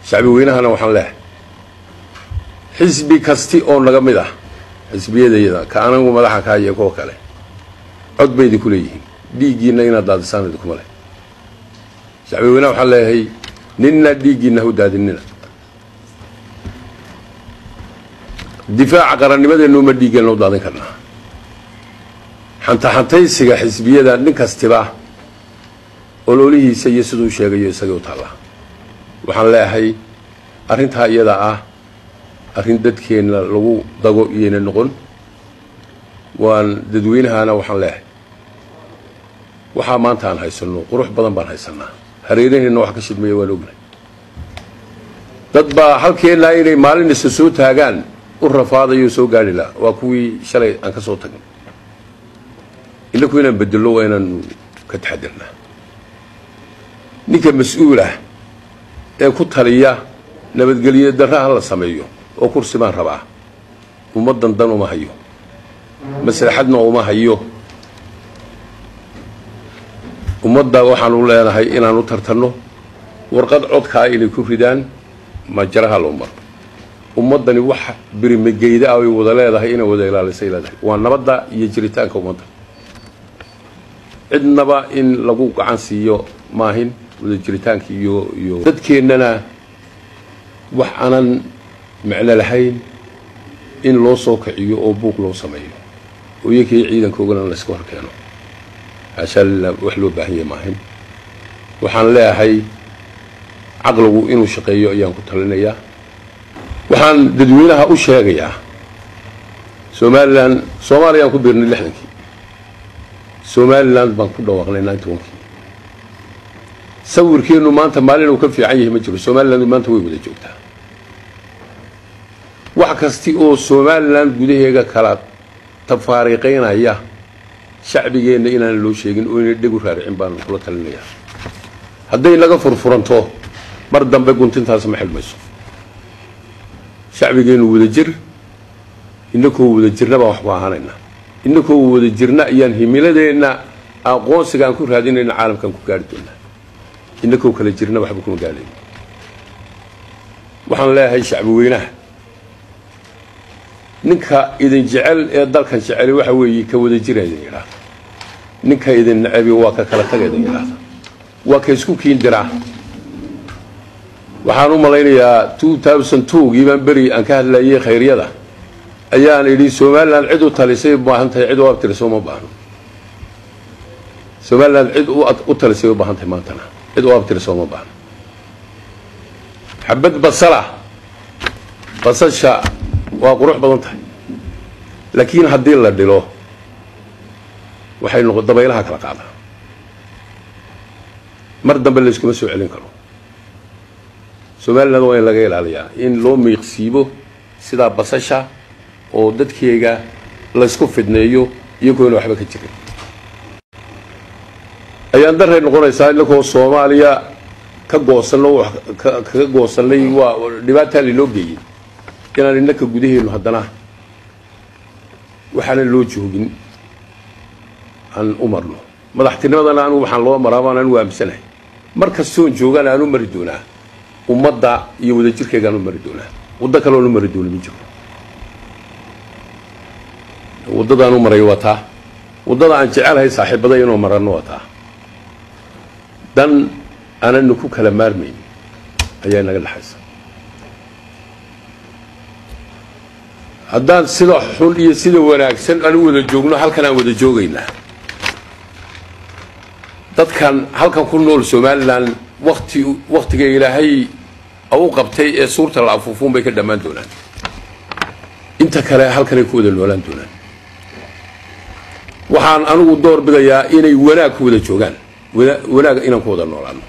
شعبي وينها أنا وحن له حزبي كستي أو نجمده حزبية ذي كأنا وملاحة كاية كوكله عد بيدي كليه ديجينا ينادى السنة دي كمله شعبي وينها وحن له هي ننا ديجينا هو دادننا دفاع قرني بدل إنه مديجنا لو دادن كنا حتى يسيق حزبية ذا نكستباه ولوليه سيسدو شيء يسقط الله وحن له هي أرنتها يدا أرين دتكين لو ضجوا ينقون وان ددوينها أنا وحن له وحامانتها هاي سنو قروح بدن بان هاي سنة هريرين إنه حكش المية ولوجنا تطبع حلكين لا يري مالين السوت هاجان والرفاض يسوق قال لا وكوي شلي أنك صوتك إلا كوينا بدلوا وين كتحدرنا نيك مسؤولة كنت هرية نبت قليل درها الله سميه وكرسي ما ربعه ومدن دن وما هيو مثل حدنا وما هيو ومدة وحنقول لنا هاي إن نطرتنه ورقد عد كائن كفردان ما جرها الأمر ومدة نوح بريم الجيدة أو وضلاء هاي إن وضلاء لسيلة ونبدأ يجريتان كومدة عندنا بقى إن لقوك عن سيو ماهن ويجريتان كيو تذكر إننا وحنا معنا لحين إن لو صوك عيو أو بوك لو سميه ويكي عيدا كوغنا نسكور كانوا عشان وحلو باهية ماهن وحن لا هي عقله إنه شقيه أيام كنت لنا إياه وحن ددوينها أشياء سوماليا كبرنا اللي حنكي سوماليلاند بان كله وغلينا انتونكي صور كينو ما انت مالين وكفي عيه مجرو سوماليلاند ما انت وي ودا جوجتا wax kasti oo Soomaaliland gudaheega kala tafaariqeynaya shacbigeena inaan loo sheegin oo inay dhigu raaricin baan kula talinaya haday laga furfuranto mar dambe guntintaas ma xilmayso shacbigeenu wada jir inakoo wada jirnaba wax baahanayna inakoo wada jirna ayaan himiladeena aqoonsiga aan ku raadinayna caalamkan ku gaari doonaa inakoo kala jirna waxba kuma gaaleen waxaan leeyahay shacbi weynaha ninka idin jecel ee dalkan jecel waxa weeye ka wada jireeyay yiraahdo ninka idin nacabi waa ka kala tagayay yiraahdo waa ka isku kiin dira waxaan u malaynayaa 2002 giiban bari aan ka hadlayay khayriyada ayaan idhi Soomaaliland cid u talisay baahantahay cid u abtirso ma baahno Soomaaliland cid u talisay baahantahay maantana cid u abtirso ma baahno xabad basasha وقروح بدنتها لكن هدي الله دلو waxay noqon dabaylaha kala qaada mar dambe la isku soo celin karo Soomaaliland waa in laga ilaaliyaa in loo miiqsiibo sida basasha oo dadkeega la isku fidneeyo iyagoo waxba ka jirin ayaan daray noqonaysaa in la Soomaaliya ka goosanay waa dhibaato loo geeyay inaan innaka gudaheenu haddana waxaan loo joogin aan umarno madaxtinimadana aanu waxaan loo maraabaan aan waamsanahay markastoo joogan aanu mari doonaa ummadda iyo wada jirkeega aanu mari doonaa wada kale oo mari doonaa jiro wadada aanu maray wata wadada aan jecelahay saaxiibada inuu marano wata dan aanan ku kala maarmayn ayaa naga dhaxaysa haddaan sida xun iyo sida wanaagsan aan wada joogno halkan aan wada joogaynaa dadkan halkan ku nool Soomaaliland waqtiga Ilaahay oo qabtay ee suurta la afuufun bay ka dhamaan doonaan inta kale halkan ay ku wada noolaan doonaan waxaan anigu door bidayaa inay wanaag ku wada joogaan wanaag inaan ku wada noolaano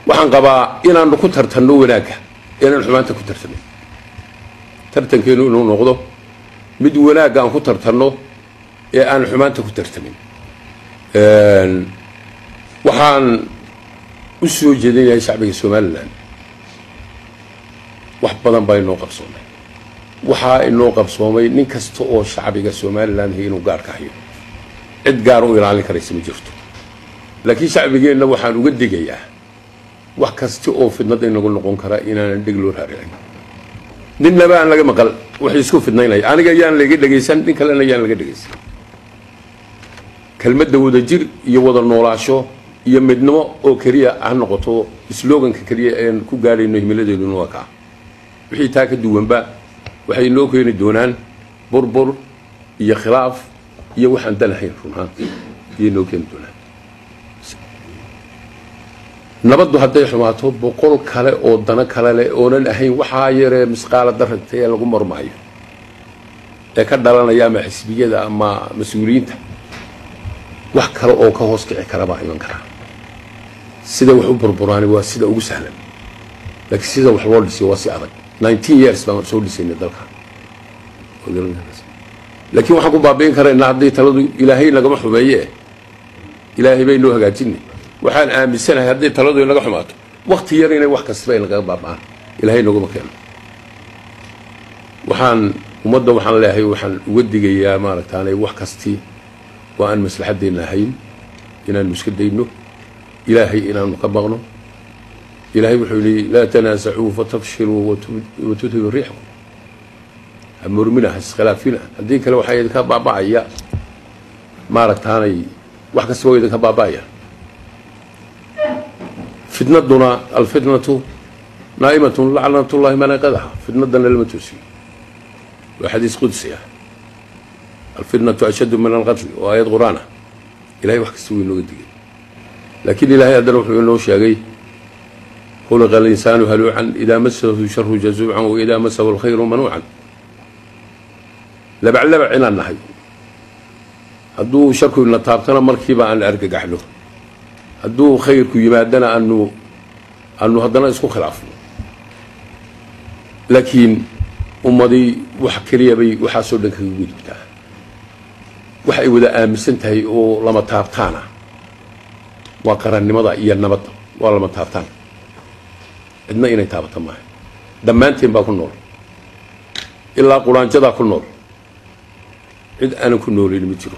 waxaan qabaa inaan ku tartanno wanaaga inaan xumaanta ku tartanno tartankeenu inuu noqdo mid wanaag aan ku tartanno ee aan xumaanta ku tartamin waxaan u soo jeedinayaa shacbiga Soomaaliland wax badan baa inoo qabsoomay waxa inoo qabsoomay nin kasta oo shacbiga Soomaaliland inuu gaar ka hayo cid gaar u ilaalin karaysa ma jirto laakiin shacbigeena waxaan uga digayaa وحكستي أو في النظر نقول نقول كرا إن ندقلو هارين نين بقى أنا لقى مقال وحيسكو في النين أنا جايان لقيت لقيسان نين كلا جايان لقيت لقيسان كلمة داود الجير يوضع النوراشو يمدنو أو كريا عن نقطه سلوغن كريا إن كوجاري إنه يملد النواقع وحي تاكد دوم بقى وحي نوكو يندونان بربر يخلاف يوحن دلحين فنها ينوكو يندونان نبض هذا حماته بقول كله أو دنا كله له أو نحين وحاير مسقال درجة لقوم رماي لكن دلنا يا محسبية أما مسؤولين وحكر أو كهوس كعكربا يمن كرا سيدا وحب بربراني وسيدا وسهلا لكن سيدا وحوال سواسي أرد 19 years ما مسؤول سين ذلك لكن وحكم بابين كرا إن عبدي تلو إلهي لقم حبيه إلهي بينه هجاتني وحال آمن سنة هذه تلو إلى حماته وقت يرينا وحكة سبين لقم بابان إلهي نقوم مكان وحان ومدة وحان الله وحان ودي يا مارك تاني وحكستي وأن مسلحة ديننا هين إن المشكلة دينه إلهي إن نقبضنا إلهي وحولي لا تنازعوا فتفشلوا وتذهبوا ريحكم أمر منها خلاف فينا هذيك لو حيدك بابايا مارك تاني وحكة سوي ذك بابايا فتنتنا الفتنة نائمة لعنة الله ما نقدها فتنتنا لم تسي وحديث قدسي الفتنة أشد من القتل وآيات قرآن إلهي وحكي سوي إنه قد لكن إلهي أدنى وحي إنه شيء خلق الإنسان هلوعا إذا مسه الشر جزوعا وإذا مسه الخير منوعا لبع إلى النهي هدو شركو إن طابتنا مركبة عن أرقق أحلو هدو خيركو يمادنا أنه هدنا يسكو خلاف لكن أمضي وحكرية بي وحاسو لنك يقول بتاعه waxay wada aaminsan tahay oo lama taabtaana waa qarannimada iyo nabadda waa lama taabtaan cidna inay taabata maaha dhammaanteen baa ku nool ilaa quraanjada ku nool cid aan ku noolin ma jiro